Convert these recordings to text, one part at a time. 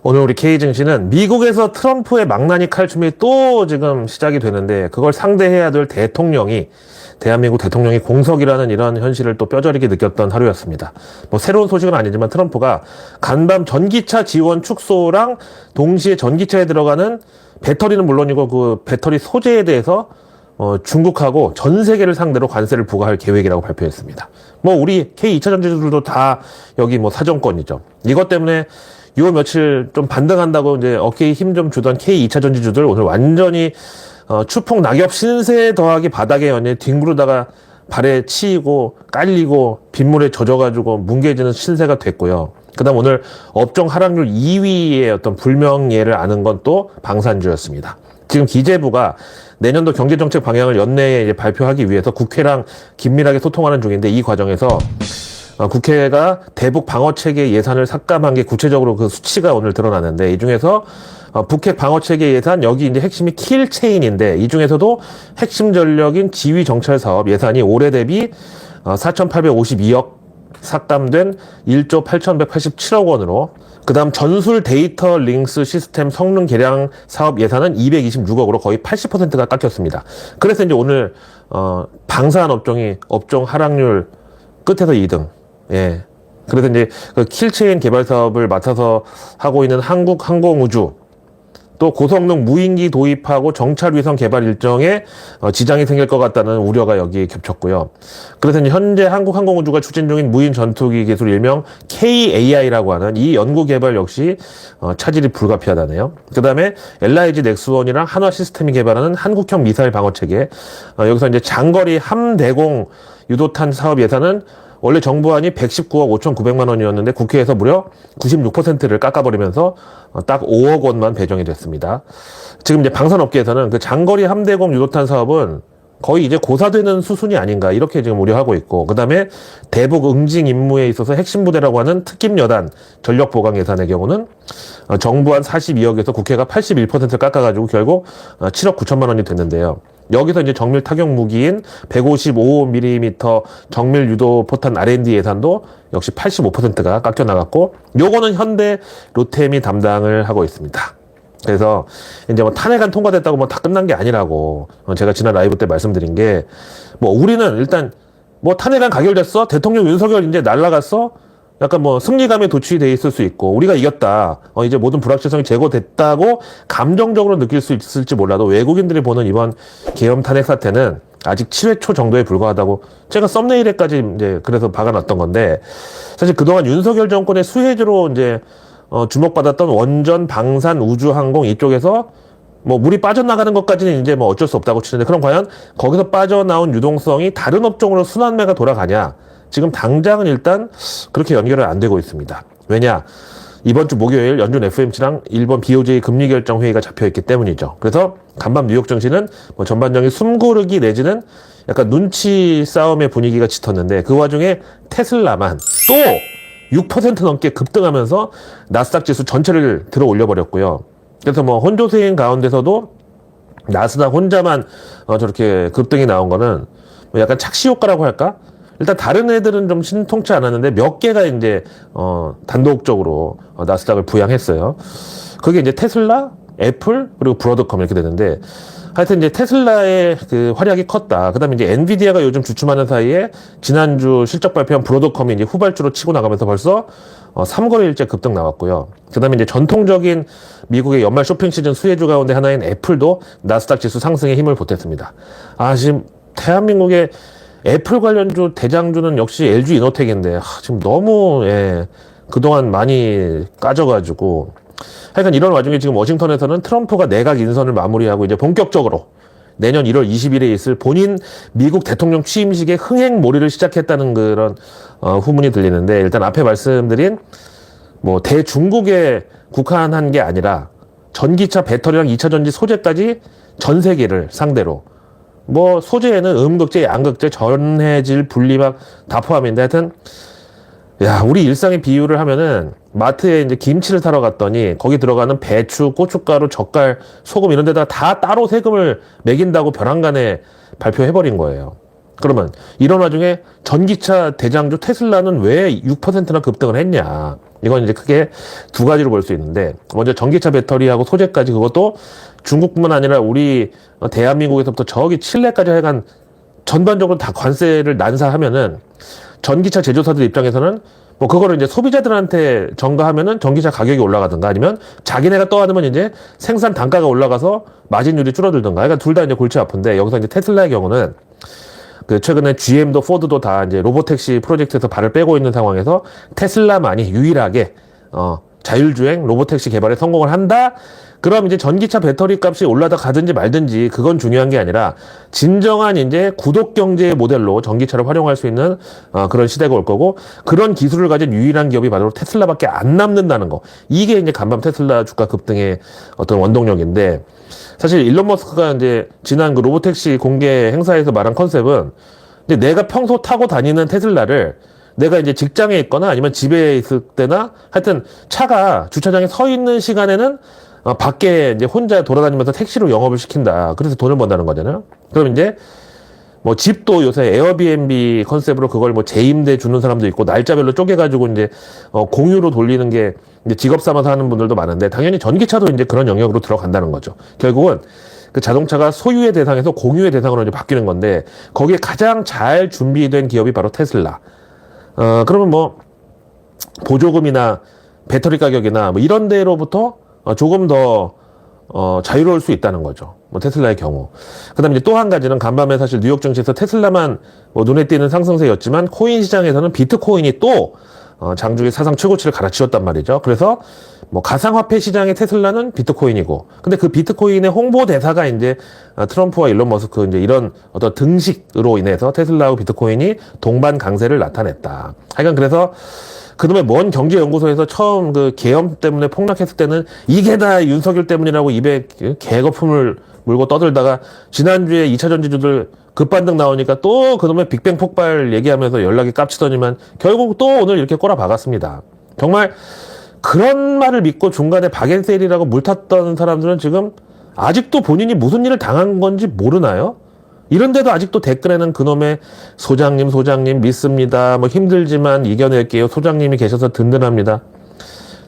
오늘 우리 K증시는 미국에서 트럼프의 망나니 칼춤이 또 지금 시작이 되는데 그걸 상대해야 될 대한민국 대통령이 공석이라는 이런 현실을 또 뼈저리게 느꼈던 하루였습니다. 뭐 새로운 소식은 아니지만 트럼프가 간밤 전기차 지원 축소랑 동시에 전기차에 들어가는 배터리는 물론이고 그 배터리 소재에 대해서 중국하고 전 세계를 상대로 관세를 부과할 계획이라고 발표했습니다. 뭐 우리 K2차 전지들도 다 여기 뭐 사정권이죠. 이것 때문에 요 며칠 좀 반등한다고 이제 어깨에 힘 좀 주던 K2차 전지주들 오늘 완전히 추풍 낙엽 신세 더하기 바닥에 연예 뒹구르다가 발에 치이고 깔리고 빗물에 젖어가지고 뭉개지는 신세가 됐고요. 그다음 오늘 업종 하락률 2위의 어떤 불명예를 아는 건 또 방산주였습니다. 지금 기재부가 내년도 경제정책 방향을 연내에 이제 발표하기 위해서 국회랑 긴밀하게 소통하는 중인데 이 과정에서 국회가 대북 방어체계 예산을 삭감한 게 구체적으로 그 수치가 오늘 드러나는데 이 중에서 북핵 방어체계 예산 여기 이제 핵심이 킬체인인데 이 중에서도 핵심 전력인 지휘 정찰 사업 예산이 올해 대비 4,852억 삭감된 1조 8,187억 원으로 그다음 전술 데이터 링스 시스템 성능 개량 사업 예산은 226억으로 거의 80%가 깎였습니다. 그래서 이제 오늘 방사한 업종 하락률 끝에서 2등. 예. 그래서 이제 그 킬체인 개발 사업을 맡아서 하고 있는 한국항공우주 또 고성능 무인기 도입하고 정찰 위성 개발 일정에 지장이 생길 것 같다는 우려가 여기에 겹쳤고요. 그래서 이제 현재 한국항공우주가 추진 중인 무인 전투기 기술 일명 KAI라고 하는 이 연구 개발 역시 차질이 불가피하다네요. 그다음에 LIG 넥스원이랑 한화 시스템이 개발하는 한국형 미사일 방어 체계. 여기서 이제 장거리 함대공 유도탄 사업 예산은 원래 정부안이 119억 5,900만 원이었는데 국회에서 무려 96%를 깎아버리면서 딱 5억 원만 배정이 됐습니다. 지금 이제 방산업계에서는 그 장거리 함대공 유도탄 사업은 거의 이제 고사되는 수순이 아닌가 이렇게 지금 우려하고 있고 그다음에 대북 응징 임무에 있어서 핵심 부대라고 하는 특kim 여단 전력 보강 예산의 경우는 정부안 42억에서 국회가 81% 깎아가지고 결국 7억 9천만 원이 됐는데요. 여기서 이제 정밀 타격 무기인 155mm 정밀 유도 포탄 R&D 예산도 역시 85%가 깎여 나갔고 요거는 현대 로템이 담당을 하고 있습니다. 그래서 이제 뭐 탄핵안 통과됐다고 뭐 다 끝난 게 아니라고 제가 지난 라이브 때 말씀드린 게 뭐 우리는 일단 뭐 탄핵안 가결됐어? 대통령 윤석열 이제 날라갔어? 약간 뭐 승리감에 도취돼 있을 수 있고 우리가 이겼다. 이제 모든 불확실성이 제거됐다고 감정적으로 느낄 수 있을지 몰라도 외국인들이 보는 이번 계엄 탄핵 사태는 아직 7회 초 정도에 불과하다고 제가 썸네일에까지 이제 그래서 박아놨던 건데 사실 그동안 윤석열 정권의 수혜주로 이제 주목받았던 원전, 방산, 우주항공 이쪽에서 뭐 물이 빠져나가는 것까지는 이제 뭐 어쩔 수 없다고 치는데 그럼 과연 거기서 빠져나온 유동성이 다른 업종으로 순환매가 돌아가냐? 지금 당장은 일단 그렇게 연결은 안 되고 있습니다. 왜냐? 이번 주 목요일 연준 FOMC랑 일본 BOJ 금리 결정 회의가 잡혀있기 때문이죠. 그래서 간밤 뉴욕 증시는 뭐 전반적인 숨고르기 내지는 약간 눈치 싸움의 분위기가 짙었는데 그 와중에 테슬라만 또 6% 넘게 급등하면서 나스닥 지수 전체를 들어 올려버렸고요. 그래서 뭐 혼조세인 가운데서도 나스닥 혼자만 저렇게 급등이 나온 거는 뭐 약간 착시 효과라고 할까? 일단 다른 애들은 좀 신통치 않았는데 몇 개가 이제 단독적으로 나스닥을 부양했어요. 그게 이제 테슬라, 애플 그리고 브로드컴 이렇게 되는데 하여튼 이제 테슬라의 그 활약이 컸다. 그다음에 이제 엔비디아가 요즘 주춤하는 사이에 지난주 실적 발표한 브로드컴이 이제 후발주로 치고 나가면서 벌써 3거래일째 급등 나왔고요. 그다음에 이제 전통적인 미국의 연말 쇼핑 시즌 수혜주 가운데 하나인 애플도 나스닥 지수 상승에 힘을 보탰습니다. 지금 대한민국의 애플 관련주 대장주는 역시 LG 이노텍인데 지금 너무 그동안 많이 까져가지고 하여간 이런 와중에 지금 워싱턴에서는 트럼프가 내각 인선을 마무리하고 이제 본격적으로 내년 1월 20일에 있을 본인 미국 대통령 취임식의 흥행몰이를 시작했다는 그런 후문이 들리는데 일단 앞에 말씀드린 뭐 대중국에 국한한 게 아니라 전기차 배터리랑 2차 전지 소재까지 전 세계를 상대로 뭐 소재에는 음극재, 양극재, 전해질, 분리막 다 포함인데 하여튼 야 우리 일상의 비유를 하면은 마트에 이제 김치를 사러 갔더니 거기 들어가는 배추, 고춧가루, 젓갈, 소금 이런 데다가 다 따로 세금을 매긴다고 벼랑간에 발표해버린 거예요. 그러면 이런 와중에 전기차 대장주 테슬라는 왜 6%나 급등을 했냐? 이건 이제 크게 두 가지로 볼 수 있는데, 먼저 전기차 배터리하고 소재까지, 그것도 중국뿐만 아니라 우리 대한민국에서부터 저기 칠레까지 하여간 전반적으로 다 관세를 난사하면은 전기차 제조사들 입장에서는 뭐 그거를 이제 소비자들한테 전가하면은 전기차 가격이 올라가든가, 아니면 자기네가 떠안으면 이제 생산 단가가 올라가서 마진율이 줄어들든가. 그러니까 둘 다 이제 골치 아픈데, 여기서 이제 테슬라의 경우는 그 최근에 GM도 포드도 다 이제 로보택시 프로젝트에서 발을 빼고 있는 상황에서 테슬라만이 유일하게 자율주행 로보택시 개발에 성공을 한다? 그럼 이제 전기차 배터리 값이 올라다 가든지 말든지 그건 중요한 게 아니라, 진정한 이제 구독 경제의 모델로 전기차를 활용할 수 있는 그런 시대가 올 거고, 그런 기술을 가진 유일한 기업이 바로 테슬라밖에 안 남는다는 거. 이게 이제 간밤 테슬라 주가 급등의 어떤 원동력인데, 사실 일론 머스크가 이제 지난 그 로보택시 공개 행사에서 말한 컨셉은, 근데 내가 평소 타고 다니는 테슬라를 내가 이제 직장에 있거나 아니면 집에 있을 때나 하여튼 차가 주차장에 서 있는 시간에는 밖에 이제 혼자 돌아다니면서 택시로 영업을 시킨다. 그래서 돈을 번다는 거잖아요. 그럼 이제 뭐 집도 요새 에어비앤비 컨셉으로 그걸 뭐 재임대 주는 사람도 있고, 날짜별로 쪼개가지고 이제 공유로 돌리는 게 이제 직업 삼아서 하는 분들도 많은데, 당연히 전기차도 이제 그런 영역으로 들어간다는 거죠. 결국은 그 자동차가 소유의 대상에서 공유의 대상으로 이제 바뀌는 건데, 거기에 가장 잘 준비된 기업이 바로 테슬라. 그러면 뭐 보조금이나 배터리 가격이나 뭐 이런 데로부터 조금 더 자유로울 수 있다는 거죠. 뭐 테슬라의 경우. 그다음에 이제 또 한 가지는, 간밤에 사실 뉴욕 증시에서 테슬라만 뭐 눈에 띄는 상승세였지만, 코인 시장에서는 비트코인이 또 장중에 사상 최고치를 갈아치웠단 말이죠. 그래서 뭐 가상화폐 시장의 테슬라는 비트코인이고, 근데 그 비트코인의 홍보 대사가 이제 트럼프와 일론 머스크 이제 이런 어떤 등식으로 인해서 테슬라하고 비트코인이 동반 강세를 나타냈다. 하여간 그래서 그놈의 먼 경제연구소에서 처음 그 계엄 때문에 폭락했을 때는 이게 다 윤석열 때문이라고 입에 개거품을 물고 떠들다가, 지난주에 2차 전지주들 급반등 나오니까 또 그놈의 빅뱅 폭발 얘기하면서 연락이 깝치더니만 결국 또 오늘 이렇게 꼬라박았습니다. 정말 그런 말을 믿고 중간에 박앤세일이라고 물탔던 사람들은 지금 아직도 본인이 무슨 일을 당한 건지 모르나요? 이런데도 아직도 댓글에는 그놈의 소장님 믿습니다. 뭐 힘들지만 이겨낼게요. 소장님이 계셔서 든든합니다.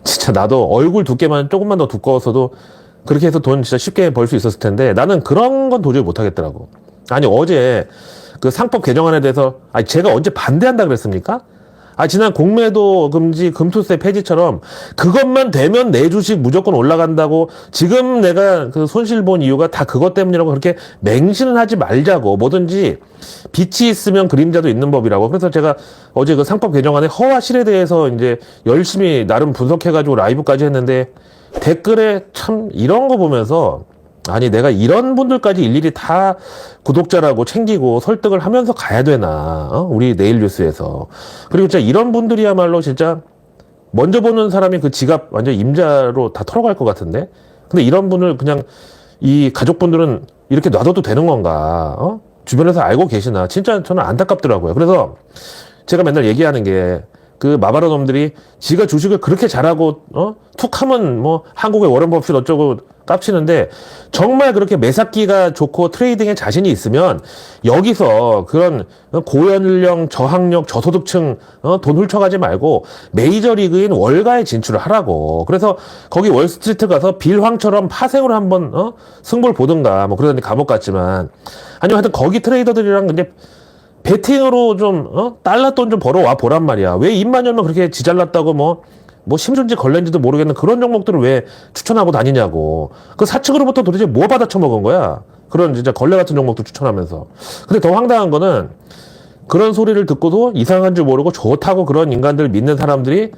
진짜 나도 얼굴 두께만 조금만 더 두꺼웠어도 그렇게 해서 돈 진짜 쉽게 벌 수 있었을 텐데, 나는 그런 건 도저히 못하겠더라고. 아니, 어제 그 상법 개정안에 대해서, 제가 언제 반대한다 그랬습니까? 지난 공매도 금지, 금투세 폐지처럼 그것만 되면 내 주식 무조건 올라간다고, 지금 내가 그 손실 본 이유가 다 그것 때문이라고 그렇게 맹신은 하지 말자고. 뭐든지 빛이 있으면 그림자도 있는 법이라고. 그래서 제가 어제 그 상법 개정안의 허와 실에 대해서 이제 열심히 나름 분석해가지고 라이브까지 했는데, 댓글에 참 이런 거 보면서, 아니 내가 이런 분들까지 일일이 다 구독자라고 챙기고 설득을 하면서 가야 되나, 우리 내일뉴스에서. 그리고 진짜 이런 분들이야말로 진짜 먼저 보는 사람이 그 지갑 완전 임자로 다 털어갈 것 같은데, 근데 이런 분을 그냥 이 가족분들은 이렇게 놔둬도 되는 건가, 주변에서 알고 계시나, 진짜 저는 안타깝더라고요. 그래서 제가 맨날 얘기하는 게, 그 마바로 놈들이 지가 주식을 그렇게 잘하고 툭 하면 뭐 한국의 워런 버핏 어쩌고 깝치는데, 정말 그렇게 매사기가 좋고 트레이딩에 자신이 있으면 여기서 그런 고연령 저학력 저소득층 돈 훌쳐가지 말고 메이저리그인 월가에 진출을 하라고. 그래서 거기 월스트리트 가서 빌황처럼 파생으로 한번 승부를 보든가, 뭐 그러더니 감옥 갔지만, 아니면 하여튼 거기 트레이더들이랑 이제 베팅으로 좀 달러 돈 좀 벌어와 보란 말이야. 왜 입만 열면 그렇게 지잘났다고 뭐 심준지 걸렌지도 모르겠는 그런 종목들을 왜 추천하고 다니냐고. 그 사측으로부터 도대체 뭐 받아 처먹은 거야. 그런 진짜 걸레 같은 종목도 추천하면서. 근데 더 황당한 거는, 그런 소리를 듣고도 이상한 줄 모르고 좋다고 그런 인간들 믿는 사람들이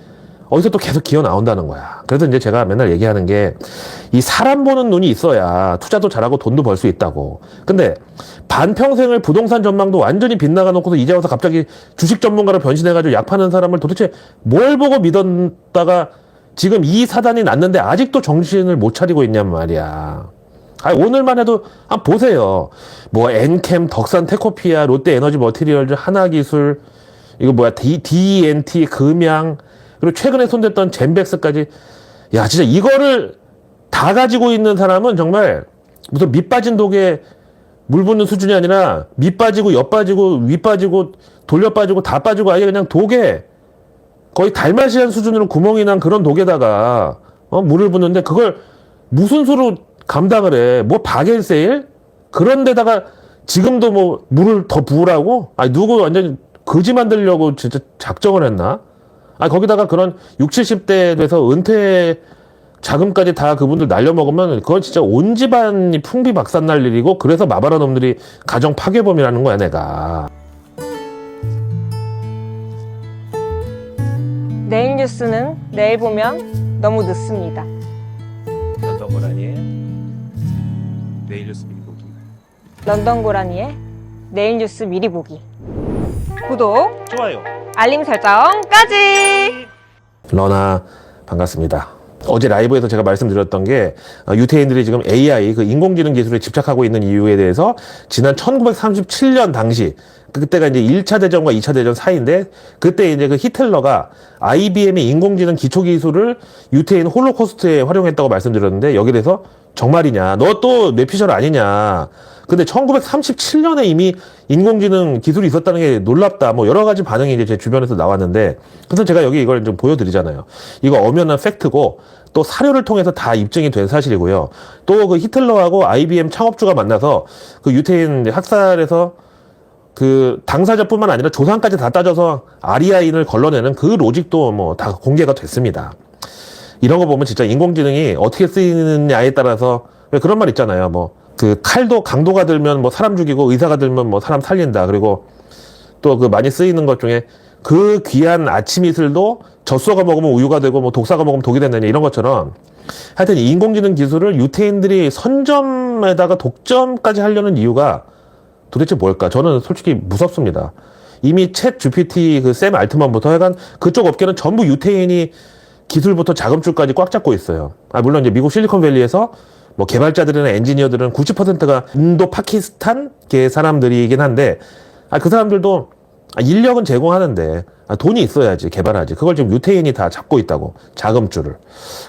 어디서 또 계속 기어 나온다는 거야. 그래서 이제 제가 맨날 얘기하는 게, 이 사람 보는 눈이 있어야 투자도 잘하고 돈도 벌 수 있다고. 근데 반평생을 부동산 전망도 완전히 빗나가 놓고서 이제 와서 갑자기 주식 전문가로 변신해가지고 약 파는 사람을 도대체 뭘 보고 믿었다가 지금 이 사단이 났는데 아직도 정신을 못 차리고 있냔 말이야. 오늘만 해도 한번 보세요. 뭐 엔캠, 덕산 테코피아, 롯데 에너지 머티리얼즈, 하나기술, 이거 뭐야, DNT, 금양, 그리고 최근에 손댔던 젠백스까지. 야, 진짜 이거를 다 가지고 있는 사람은 정말 무슨 밑 빠진 독에 물 붓는 수준이 아니라, 밑 빠지고 옆 빠지고 윗 빠지고 돌려 빠지고 다 빠지고 아예 그냥 독에 거의 달마시안 수준으로 구멍이 난 그런 독에다가 물을 붓는데 그걸 무슨 수로 감당을 해? 뭐 바겐세일? 그런 데다가 지금도 뭐 물을 더 부으라고? 아니 누구 완전 거지 만들려고 진짜 작정을 했나? 아 거기다가 그런 60, 70대 돼서 은퇴 자금까지 다 그분들 날려먹으면 그건 진짜 온 집안이 풍비박산 날 일이고, 그래서 마바라 놈들이 가정 파괴범이라는 거야 내가. 내일 뉴스는 내일 보면 너무 늦습니다. 런던 고라니의 내일 뉴스 미리 보기. 런던 고라니의 내일 뉴스 미리 보기. 구독, 좋아요, 알림 설정까지! 러나 반갑습니다. 어제 라이브에서 제가 말씀드렸던 게 유태인들이 지금 AI 그 인공지능 기술에 집착하고 있는 이유에 대해서 지난 1937년 당시, 그때가 이제 1차 대전과 2차 대전 사이인데, 그때 이제 그 히틀러가 IBM의 인공지능 기초기술을 유태인 홀로코스트에 활용했다고 말씀드렸는데, 여기에 대해서 정말이냐, 너 또 뇌피셜 아니냐, 근데 1937년에 이미 인공지능 기술이 있었다는 게 놀랍다, 뭐 여러 가지 반응이 이제 제 주변에서 나왔는데, 그래서 제가 여기 이걸 좀 보여드리잖아요. 이거 엄연한 팩트고 또 사료를 통해서 다 입증이 된 사실이고요. 또 그 히틀러하고 IBM 창업주가 만나서 그 유태인 학살에서 그 당사자뿐만 아니라 조상까지 다 따져서 아리아인을 걸러내는 그 로직도 뭐 다 공개가 됐습니다. 이런 거 보면 진짜 인공지능이 어떻게 쓰이느냐에 따라서, 왜 그런 말 있잖아요. 뭐 그 칼도 강도가 들면 뭐 사람 죽이고 의사가 들면 뭐 사람 살린다. 그리고 또 그 많이 쓰이는 것 중에 그 귀한 아침 이슬도 젖소가 먹으면 우유가 되고 뭐 독사가 먹으면 독이 된다냐, 이런 것처럼 하여튼 인공지능 기술을 유태인들이 선점에다가 독점까지 하려는 이유가 도대체 뭘까? 저는 솔직히 무섭습니다. 이미 챗 GPT 그 샘 알트만부터 하여간 그쪽 업계는 전부 유태인이 기술부터 자금줄까지 꽉 잡고 있어요. 물론 이제 미국 실리콘밸리에서 뭐 개발자들이나 엔지니어들은 90%가 인도 파키스탄계 사람들이긴 한데, 그 사람들도 인력은 제공하는데 돈이 있어야지 개발하지. 그걸 지금 유태인이 다 잡고 있다고, 자금줄을.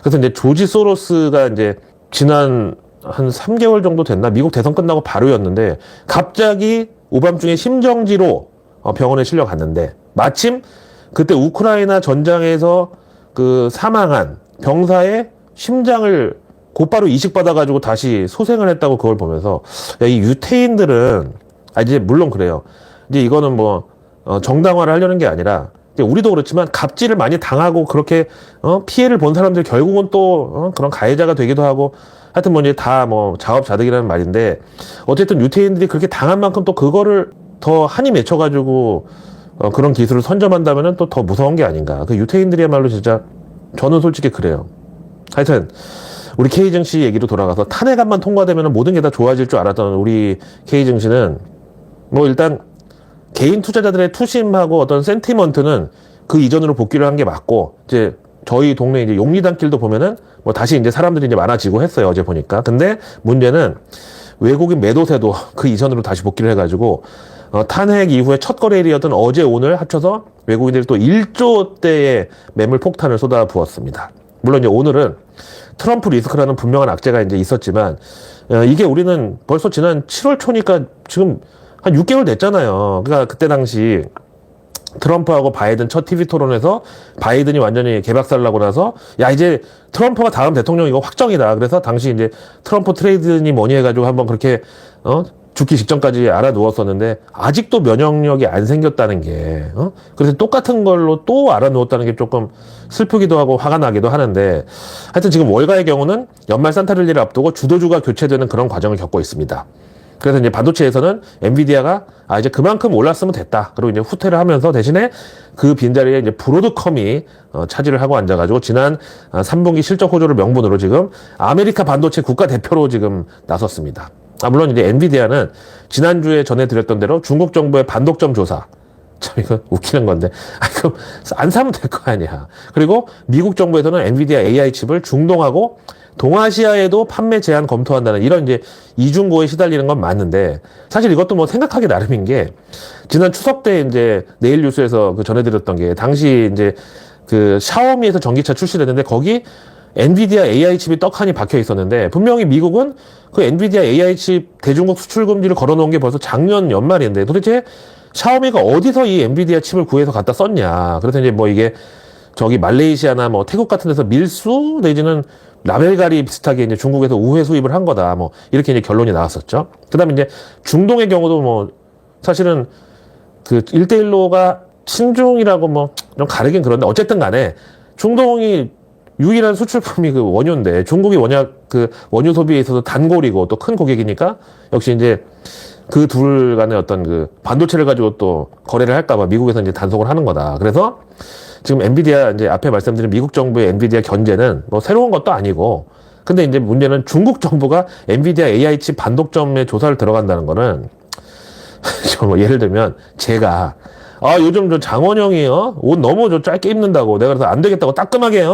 그래서 이제 조지 소로스가 이제 지난 한 3개월 정도 됐나? 미국 대선 끝나고 바로였는데 갑자기 오밤중에 심정지로 병원에 실려갔는데, 마침 그때 우크라이나 전장에서 그 사망한 병사의 심장을 곧바로 이식받아가지고 다시 소생을 했다고, 그걸 보면서 야, 이 유태인들은 이제 물론 그래요. 이제 이거는 뭐 정당화를 하려는 게 아니라, 우리도 그렇지만 갑질을 많이 당하고 그렇게 피해를 본 사람들 결국은 또 그런 가해자가 되기도 하고, 하여튼 뭐 이제 다 뭐 자업자득이라는 말인데, 어쨌든 유태인들이 그렇게 당한 만큼 또 그거를 더 한이 맺혀가지고 그런 기술을 선점한다면은 또 더 무서운 게 아닌가. 그 유태인들이야말로 진짜, 저는 솔직히 그래요. 하여튼 우리 K 증시 얘기로 돌아가서, 탄핵안만 통과되면 모든 게 다 좋아질 줄 알았던 우리 K 증시는 뭐 일단 개인 투자자들의 투심하고 어떤 센티먼트는 그 이전으로 복귀를 한 게 맞고, 이제 저희 동네 이제 용리단길도 보면은 뭐 다시 이제 사람들이 이제 많아지고 했어요, 어제 보니까. 근데 문제는 외국인 매도세도 그 이전으로 다시 복귀를 해가지고 탄핵 이후에 첫 거래일이었던 어제 오늘 합쳐서 외국인들이 또 1조대의 매물 폭탄을 쏟아 부었습니다. 물론 이제 오늘은 트럼프 리스크라는 분명한 악재가 이제 있었지만, 이게 우리는 벌써 지난 7월 초니까 지금 한 6개월 됐잖아요. 그러니까 그때 당시 트럼프하고 바이든 첫 TV 토론에서 바이든이 완전히 개박살나고 나서, 야, 이제 트럼프가 다음 대통령 이거 확정이다. 그래서 당시 이제 트럼프 트레이드니 뭐니 해가지고 한번 그렇게, 죽기 직전까지 알아누웠었는데, 아직도 면역력이 안 생겼다는 게, 그래서 똑같은 걸로 또 알아누웠다는 게 조금 슬프기도 하고 화가 나기도 하는데, 하여튼 지금 월가의 경우는 연말 산타를리를 앞두고 주도주가 교체되는 그런 과정을 겪고 있습니다. 그래서 이제 반도체에서는 엔비디아가 이제 그만큼 올랐으면 됐다. 그리고 이제 후퇴를 하면서 대신에 그 빈자리에 이제 브로드컴이 차지를 하고 앉아가지고 지난 3분기 실적 호조를 명분으로 지금 아메리카 반도체 국가대표로 지금 나섰습니다. 물론 이제 엔비디아는 지난주에 전해드렸던 대로 중국 정부의 반독점 조사, 참 이거 웃기는 건데, 그럼 안 사면 될 거 아니야. 그리고 미국 정부에서는 엔비디아 AI 칩을 중동하고 동아시아에도 판매 제한 검토한다는 이런 이제 이중고에 시달리는 건 맞는데, 사실 이것도 뭐 생각하기 나름인 게, 지난 추석 때 이제 내일 뉴스에서 그 전해드렸던 게, 당시 이제 그 샤오미에서 전기차 출시됐는데 거기 엔비디아 AI 칩이 떡하니 박혀 있었는데, 분명히 미국은 그 엔비디아 AI 칩 대중국 수출 금지를 걸어놓은 게 벌써 작년 연말인데, 도대체 샤오미가 어디서 이 엔비디아 칩을 구해서 갖다 썼냐. 그래서 이제 뭐 이게 저기 말레이시아나 뭐 태국 같은 데서 밀수 내지는 라벨가리 비슷하게 이제 중국에서 우회 수입을 한 거다. 뭐 이렇게 이제 결론이 나왔었죠. 그다음에 이제 중동의 경우도 뭐 사실은 그 1대1로가 친중이라고 뭐 좀 가르긴 그런데 어쨌든 간에 중동이 유일한 수출품이 그 원유인데 중국이 그 원유 소비에 있어서 단골이고 또 큰 고객이니까 역시 이제 그 둘 간의 어떤 그 반도체를 가지고 또 거래를 할까봐 미국에서 이제 단속을 하는 거다. 그래서 지금 엔비디아 이제 앞에 말씀드린 미국 정부의 엔비디아 견제는 뭐 새로운 것도 아니고 근데 이제 문제는 중국 정부가 엔비디아 AI 칩 반독점에 조사를 들어간다는 거는 뭐 예를 들면 제가 요즘 저 장원영이 옷 너무 저 짧게 입는다고 내가 그래서 안 되겠다고 따끔하게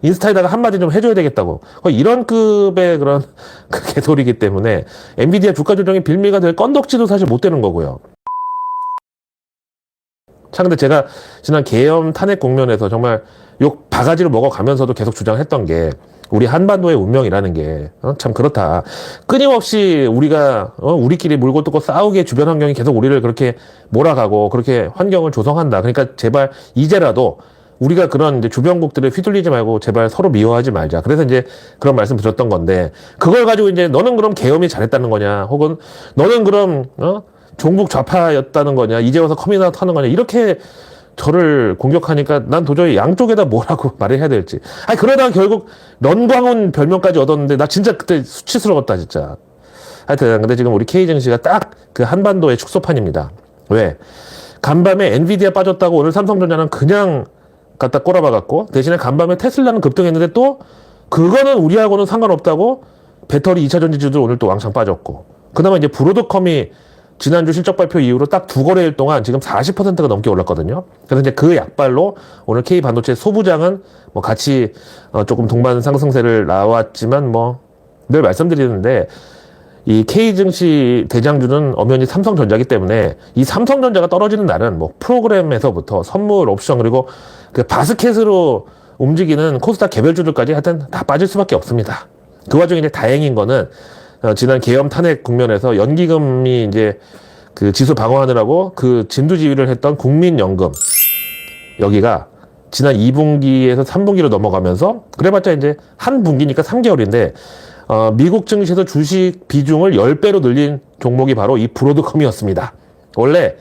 인스타에다가 한마디 좀 해줘야 되겠다고 이런 급의 그런 그 개소리이기 때문에 엔비디아 주가 조정이 빌미가 될 건덕지도 사실 못 되는 거고요. 참 근데 제가 지난 계엄 탄핵 국면에서 정말 욕 바가지를 먹어가면서도 계속 주장했던 게 우리 한반도의 운명이라는 게 참 그렇다. 끊임없이 우리가 우리끼리 물고 뜯고 싸우게 주변 환경이 계속 우리를 그렇게 몰아가고 그렇게 환경을 조성한다. 그러니까 제발 이제라도 우리가 그런 이제 주변국들을 휘둘리지 말고 제발 서로 미워하지 말자. 그래서 이제 그런 말씀 드렸던 건데 그걸 가지고 이제 너는 그럼 계엄이 잘했다는 거냐? 혹은 너는 그럼 종북 좌파였다는 거냐? 이제 와서 커밍아웃 하는 거냐? 이렇게 저를 공격하니까 난 도저히 양쪽에다 뭐라고 말을 해야 될지. 그러다가 결국 런광훈 별명까지 얻었는데 나 진짜 그때 수치스러웠다 진짜. 하여튼 근데 지금 우리 K증시가 딱 그 한반도의 축소판입니다. 왜? 간밤에 엔비디아 빠졌다고 오늘 삼성전자는 그냥 갖다 꼬라박았고 대신에 간밤에 테슬라는 급등했는데 또 그거는 우리하고는 상관없다고 배터리 2차 전지주도 오늘 또 왕창 빠졌고 그나마 이제 브로드컴이 지난주 실적 발표 이후로 딱 두 거래일 동안 지금 40%가 넘게 올랐거든요. 그래서 이제 그 약발로 오늘 K 반도체 소부장은 뭐 같이 조금 동반 상승세를 나왔지만 뭐 늘 말씀드리는데 이 K 증시 대장주는 엄연히 삼성전자기 때문에 이 삼성전자가 떨어지는 날은 뭐 프로그램에서부터 선물, 옵션 그리고 그 바스켓으로 움직이는 코스닥 개별주들까지 하여튼 다 빠질 수밖에 없습니다. 그 와중에 이제 다행인 거는 지난 계엄 탄핵 국면에서 연기금이 이제 그 지수 방어하느라고 그 진두지휘를 했던 국민연금 여기가 지난 2분기에서 3분기로 넘어가면서 그래봤자 이제 한 분기니까 3개월인데 미국 증시에서 주식 비중을 10배로 늘린 종목이 바로 이 브로드컴이었습니다. 원래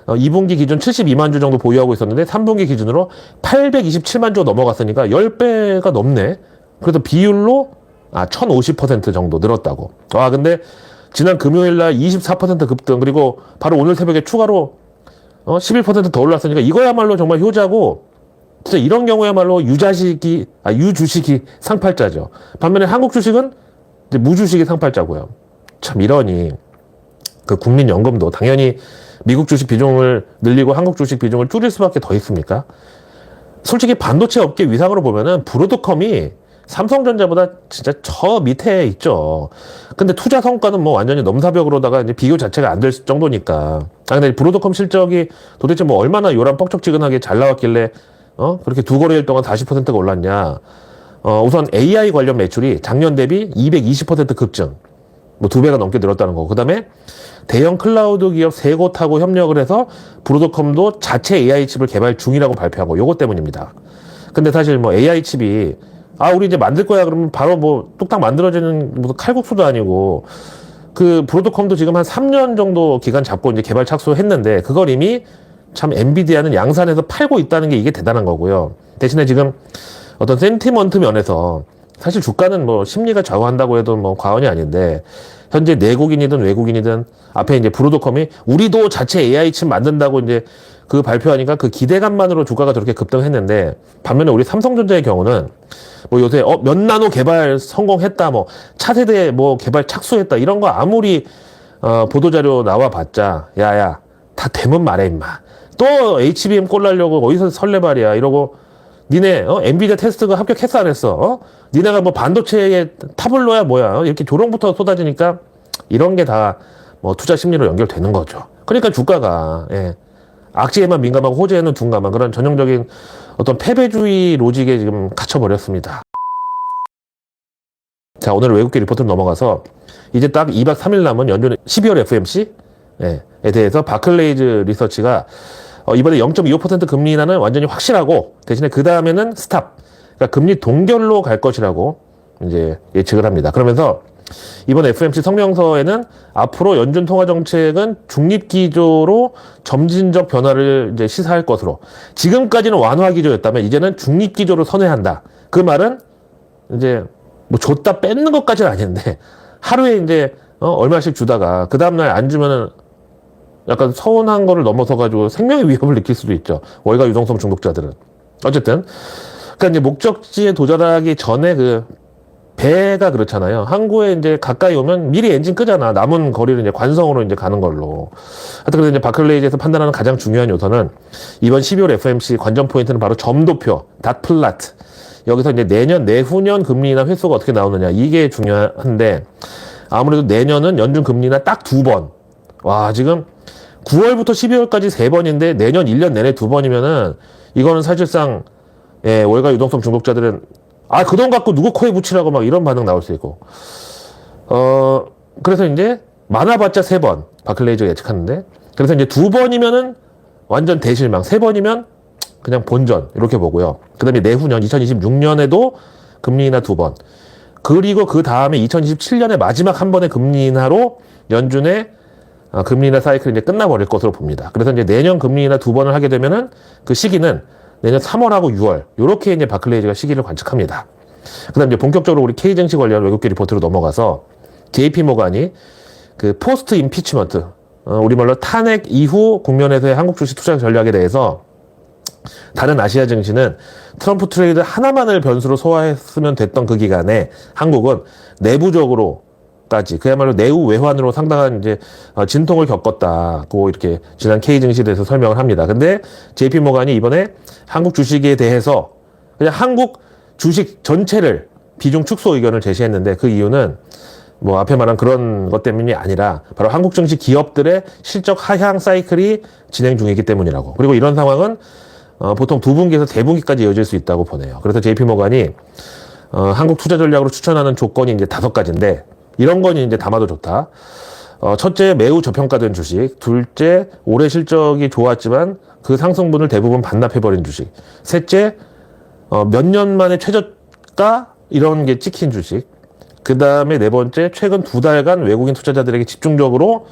2분기 기준 72만 주 정도 보유하고 있었는데 3분기 기준으로 827만 주 넘어갔으니까 10배가 넘네. 그래서 비율로 1050% 정도 늘었다고. 근데 지난 금요일 날 24% 급등 그리고 바로 오늘 새벽에 추가로 11%더 올랐으니까 이거야말로 정말 효자고 진짜 이런 경우야말로 유주식이 상팔자죠. 반면에 한국 주식은 이제 무주식이 상팔자고요. 참 이러니 그 국민연금도 당연히 미국 주식 비중을 늘리고 한국 주식 비중을 줄일 수밖에 더 있습니까? 솔직히 반도체 업계 위상으로 보면은 브로드컴이 삼성전자보다 진짜 저 밑에 있죠. 근데 투자 성과는 뭐 완전히 넘사벽으로다가 이제 비교 자체가 안 될 정도니까. 근데 브로드컴 실적이 도대체 뭐 얼마나 요란 뻑적지근하게 잘 나왔길래 그렇게 두 거래일 동안 40%가 올랐냐. 우선 AI 관련 매출이 작년 대비 220% 급증. 뭐 2배가 넘게 늘었다는 거고. 그 다음에 대형 클라우드 기업 3곳하고 협력을 해서 브로드컴도 자체 AI 칩을 개발 중이라고 발표한 거. 요거 때문입니다. 근데 사실 뭐 AI 칩이 우리 이제 만들 거야 그러면 바로 뭐 뚝딱 만들어지는 무슨 칼국수도 아니고 그 브로드컴도 지금 한 3년 정도 기간 잡고 이제 개발 착수했는데 그걸 이미 참 엔비디아는 양산해서 팔고 있다는 게 이게 대단한 거고요. 대신에 지금 어떤 센티먼트 면에서 사실 주가는 뭐 심리가 좌우한다고 해도 뭐 과언이 아닌데 현재 내국인이든 외국인이든 앞에 이제 브로드컴이 우리도 자체 AI 칩 만든다고 이제 그 발표하니까 그 기대감만으로 주가가 저렇게 급등했는데 반면에 우리 삼성전자의 경우는 뭐 요새 몇 나노 개발 성공했다 뭐 차세대 뭐 개발 착수했다 이런 거 아무리 보도자료 나와봤자 야야 다 되면 말해 임마 또 HBM 꼴라려고 어디서 설레발이야 이러고 니네 엔비디아 테스트가 합격했어 안 했어? 니네가 뭐 반도체의 타블로야 뭐야 이렇게 조롱부터 쏟아지니까 이런 게 다 뭐 투자 심리로 연결되는 거죠. 그러니까 주가가 악재에만 민감하고 호재에는 둔감한 그런 전형적인 어떤 패배주의 로직에 지금 갇혀버렸습니다. 자, 오늘 외국계 리포트로 넘어가서 이제 딱 2박 3일 남은 연준 12월 FMC에 대해서 바클레이즈 리서치가 이번에 0.25% 금리 인하는 완전히 확실하고 대신에 그 다음에는 스탑. 그러니까 금리 동결로 갈 것이라고 이제 예측을 합니다. 그러면서 이번 FOMC 성명서에는 앞으로 연준 통화 정책은 중립 기조로 점진적 변화를 이제 시사할 것으로, 지금까지는 완화 기조였다면 이제는 중립 기조로 선회한다. 그 말은 이제 뭐 줬다 뺏는 것까지는 아닌데 하루에 이제 얼마씩 주다가 그 다음날 안 주면은 약간 서운한 거를 넘어서 가지고 생명의 위협을 느낄 수도 있죠. 월가 유동성 중독자들은. 어쨌든 그러니까 이제 목적지에 도달하기 전에 그 배가 그렇잖아요. 항구에 이제 가까이 오면 미리 엔진 끄잖아. 남은 거리를 이제 관성으로 이제 가는 걸로. 하여튼 그래서 이제 바클레이즈에서 판단하는 가장 중요한 요소는 이번 12월 FOMC 관전 포인트는 바로 점도표, 닷 플랫. 여기서 이제 내년, 내후년 금리 인하 횟수가 어떻게 나오느냐. 이게 중요한데 아무래도 내년은 연준 금리 인하 딱 2번. 와, 지금 9월부터 12월까지 3번인데 내년 1년 내내 2번이면은 이거는 사실상 예, 월가 유동성 중독자들은 그 돈 갖고 누구 코에 붙이라고 막 이런 반응 나올 수 있고. 그래서 이제 많아봤자 3번. 바클레이즈가 예측하는데. 그래서 이제 2번이면은 완전 대실망. 3번이면 그냥 본전. 이렇게 보고요. 그 다음에 내후년 2026년에도 금리 인하 2번. 그리고 그 다음에 2027년에 마지막 한 번의 금리 인하로 연준의 금리 인하 사이클이 이제 끝나버릴 것으로 봅니다. 그래서 이제 내년 금리 인하 2번을 하게 되면은 그 시기는 내년 3월하고 6월, 요렇게 이제 바클레이즈가 시기를 관측합니다. 그 다음 이제 본격적으로 우리 K 증시 관련 외국계 리포트로 넘어가서 JP 모간이 그 포스트 임피치먼트, 우리말로 탄핵 이후 국면에서의 한국 주식 투자 전략에 대해서 다른 아시아 증시는 트럼프 트레이드 하나만을 변수로 소화했으면 됐던 그 기간에 한국은 내부적으로까지 그야말로 내후 외환으로 상당한 이제 진통을 겪었다고 이렇게 지난 K 증시에 대해서 설명을 합니다. 근데 JP 모간이 이번에 한국 주식에 대해서 그냥 한국 주식 전체를 비중 축소 의견을 제시했는데 그 이유는 뭐 앞에 말한 그런 것 때문이 아니라 바로 한국 증시 기업들의 실적 하향 사이클이 진행 중이기 때문이라고. 그리고 이런 상황은 보통 2분기에서 3분기까지 이어질 수 있다고 보네요. 그래서 JP 모간이 한국 투자 전략으로 추천하는 조건이 이제 5가지인데 이런 건 이제 담아도 좋다. 첫째, 매우 저평가된 주식. 둘째, 올해 실적이 좋았지만 그 상승분을 대부분 반납해버린 주식. 셋째, 몇 년 만에 최저가 이런 게 찍힌 주식. 그 다음에 네 번째, 최근 2달간 외국인 투자자들에게 집중적으로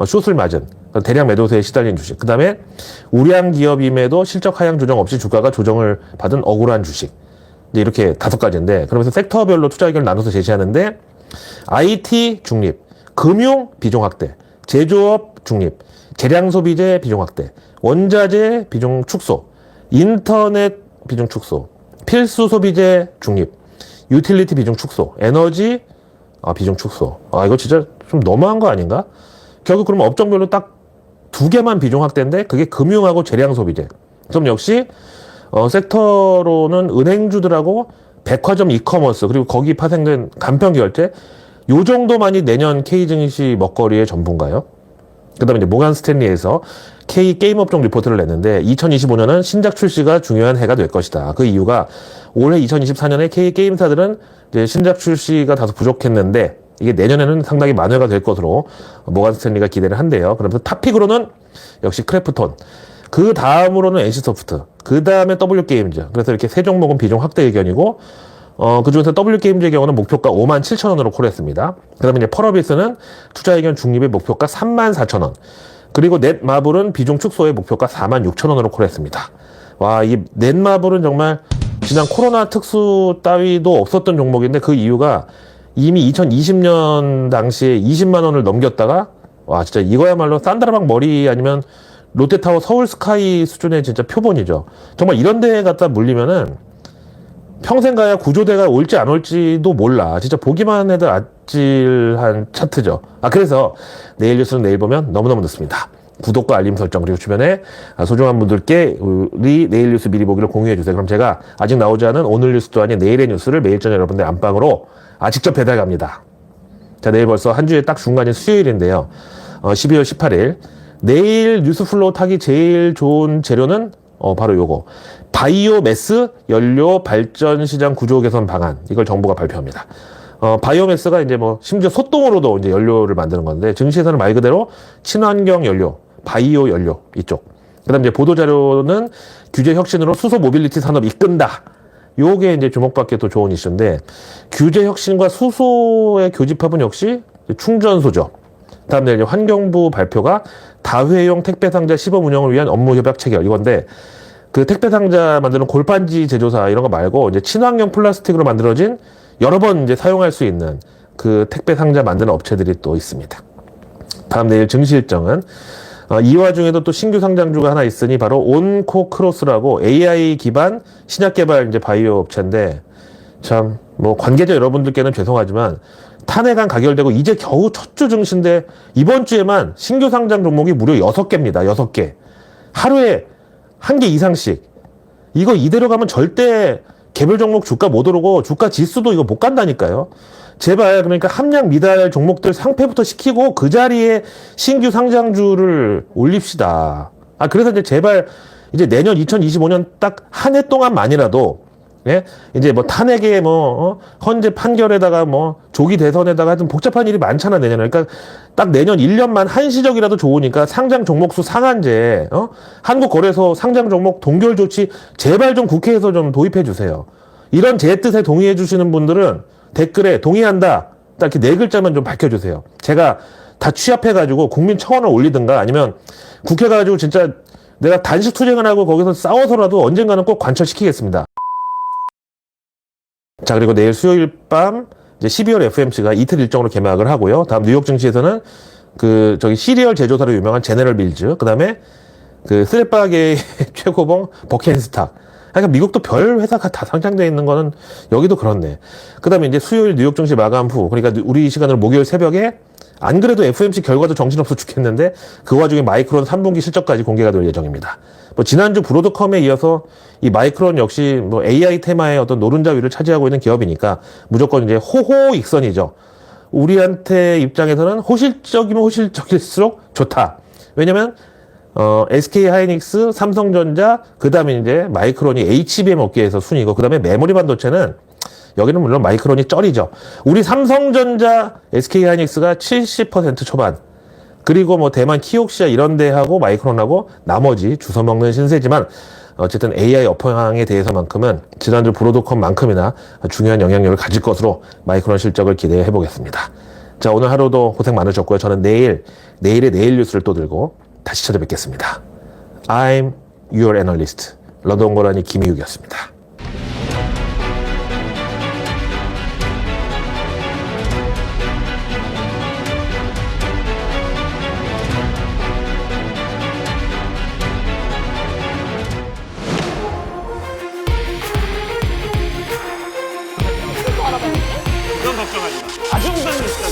숏을 맞은 대량 매도세에 시달린 주식. 그 다음에 우량 기업임에도 실적 하향 조정 없이 주가가 조정을 받은 억울한 주식. 이제 이렇게 5가지인데 그러면서 섹터별로 투자 의견을 나눠서 제시하는데 IT 중립, 금융 비중 확대, 제조업 중립, 재량 소비재 비중 확대, 원자재 비중 축소, 인터넷 비중 축소, 필수 소비재 중립, 유틸리티 비중 축소, 에너지 비중 축소. 이거 진짜 좀 너무한 거 아닌가? 결국 그러면 업종별로 딱 2개만 비중 확대인데 그게 금융하고 재량 소비재. 그럼 역시 섹터로는 은행주들하고 백화점 이커머스 그리고 거기 파생된 간편 결제 요 정도만이 내년 K 증시 먹거리의 전부인가요? 그 다음에 이제 모간 스탠리에서 K 게임 업종 리포트를 냈는데 2025년은 신작 출시가 중요한 해가 될 것이다. 그 이유가 올해 2024년에 K 게임사들은 이제 신작 출시가 다소 부족했는데 이게 내년에는 상당히 만회가 될 것으로 모간 스탠리가 기대를 한대요. 그러면서 탑픽으로는 역시 크래프톤, 그 다음으로는 NC소프트, 그 다음에 W게임즈. 그래서 이렇게 세 종목은 비중 확대 의견이고 그 중에서 W게임즈의 경우는 목표가 57,000원으로 콜했습니다. 그 다음에 이제 펄어비스는 투자 의견 중립의 목표가 34,000원. 그리고 넷마블은 비중 축소의 목표가 46,000원으로 콜했습니다. 와, 이 넷마블은 정말 지난 코로나 특수 따위도 없었던 종목인데 그 이유가 이미 2020년 당시에 20만 원을 넘겼다가 와, 진짜 이거야말로 산드라박 머리 아니면 롯데타워 서울스카이 수준의 진짜 표본이죠. 정말 이런 데 갖다 물리면은 평생 가야 구조대가 올지 안 올지도 몰라. 진짜 보기만 해도 아찔한 차트죠. 그래서 내일 뉴스는 내일 보면 너무너무 늦습니다. 구독과 알림 설정 그리고 주변에 소중한 분들께 우리 내일 뉴스 미리 보기를 공유해 주세요. 그럼 제가 아직 나오지 않은 오늘 뉴스도 아닌 내일의 뉴스를 매일 저녁 여러분들 안방으로 직접 배달 갑니다. 자, 내일 벌써 한 주의 딱 중간인 수요일인데요. 12월 18일 내일 뉴스플로우 타기 제일 좋은 재료는 바로 요거 바이오매스 연료 발전 시장 구조 개선 방안, 이걸 정부가 발표합니다. 바이오매스가 이제 뭐 심지어 소똥으로도 이제 연료를 만드는 건데 증시에서는 말 그대로 친환경 연료, 바이오 연료 이쪽. 그다음 이제 보도자료는 규제 혁신으로 수소 모빌리티 산업 이끈다. 요게 이제 주목받기 또 좋은 이슈인데, 규제 혁신과 수소의 교집합은 역시 충전소죠. 다음 날 이제 환경부 발표가 다회용 택배 상자 시범 운영을 위한 업무 협약 체결, 이건데, 그 택배 상자 만드는 골판지 제조사 이런 거 말고 이제 친환경 플라스틱으로 만들어진 여러 번 이제 사용할 수 있는 그 택배 상자 만드는 업체들이 또 있습니다. 다음 내일 증시 일정은 이 와중에도 또 신규 상장주가 하나 있으니 바로 온코크로스라고 AI 기반 신약 개발 이제 바이오 업체인데, 참 뭐 관계자 여러분들께는 죄송하지만 탄핵안 가결되고 이제 겨우 첫 주 증시인데 이번 주에만 신규 상장 종목이 무려 6개입니다. 6개. 하루에 1개 이상씩. 이거 이대로 가면 절대 개별 종목 주가 못 오르고 주가 지수도 이거 못 간다니까요. 제발 그러니까 함량 미달 종목들 상패부터 시키고 그 자리에 신규 상장주를 올립시다. 그래서 이제 제발 이제 내년 2025년 딱 한 해 동안만이라도, 예? 이제 뭐 탄핵에 헌재 판결에다가 조기 대선에다가 하여튼 복잡한 일이 많잖아, 내년에. 그러니까 딱 내년 1년만 한시적이라도 좋으니까 상장 종목수 상한제, 한국거래소 상장 종목 동결 조치 제발 좀 국회에서 좀 도입해 주세요. 이런 제 뜻에 동의해 주시는 분들은 댓글에 동의한다, 딱 이렇게 4글자만 좀 밝혀주세요. 제가 다 취합해가지고 국민청원을 올리든가 아니면 국회 가가지고 진짜 내가 단식 투쟁을 하고 거기서 싸워서라도 언젠가는 꼭 관철시키겠습니다. 자, 그리고 내일 수요일 밤 이제 12월 FMC가 이틀 일정으로 개막을 하고요. 다음 뉴욕 증시에서는 시리얼 제조사로 유명한 제네럴 밀즈, 그 다음에 스레빠계의 최고봉 버켄스탁. 그러니까 미국도 별 회사가 다 상장되어 있는 거는 여기도 그렇네. 그 다음에 이제 수요일 뉴욕 증시 마감 후, 그러니까 우리 시간으로 목요일 새벽에 안 그래도 FMC 결과도 정신없어 죽겠는데 그 와중에 마이크론 3분기 실적까지 공개가 될 예정입니다. 지난주 브로드컴에 이어서 이 마이크론 역시 AI 테마의 어떤 노른자 위를 차지하고 있는 기업이니까 무조건 이제 호호익선이죠. 우리한테 입장에서는 호실적이면 호실적일수록 좋다. 왜냐면 SK 하이닉스, 삼성전자, 그 다음에 이제 마이크론이 HBM 업계에서 순위고, 그 다음에 메모리 반도체는 여기는 물론 마이크론이 쩔이죠. 우리 삼성전자, SK 하이닉스가 70% 초반. 그리고 대만 키옥시아 이런 데하고 마이크론하고 나머지 주워먹는 신세지만, 어쨌든 AI 업황에 대해서만큼은 지난주 브로드컴만큼이나 중요한 영향력을 가질 것으로 마이크론 실적을 기대해 보겠습니다. 자, 오늘 하루도 고생 많으셨고요. 저는 내일의 내일 뉴스를 또 들고 다시 찾아뵙겠습니다. I'm your analyst. 런던 고라니 김희욱이었습니다. 그런 걱정하지 마. 아주 무서운 뉴스다.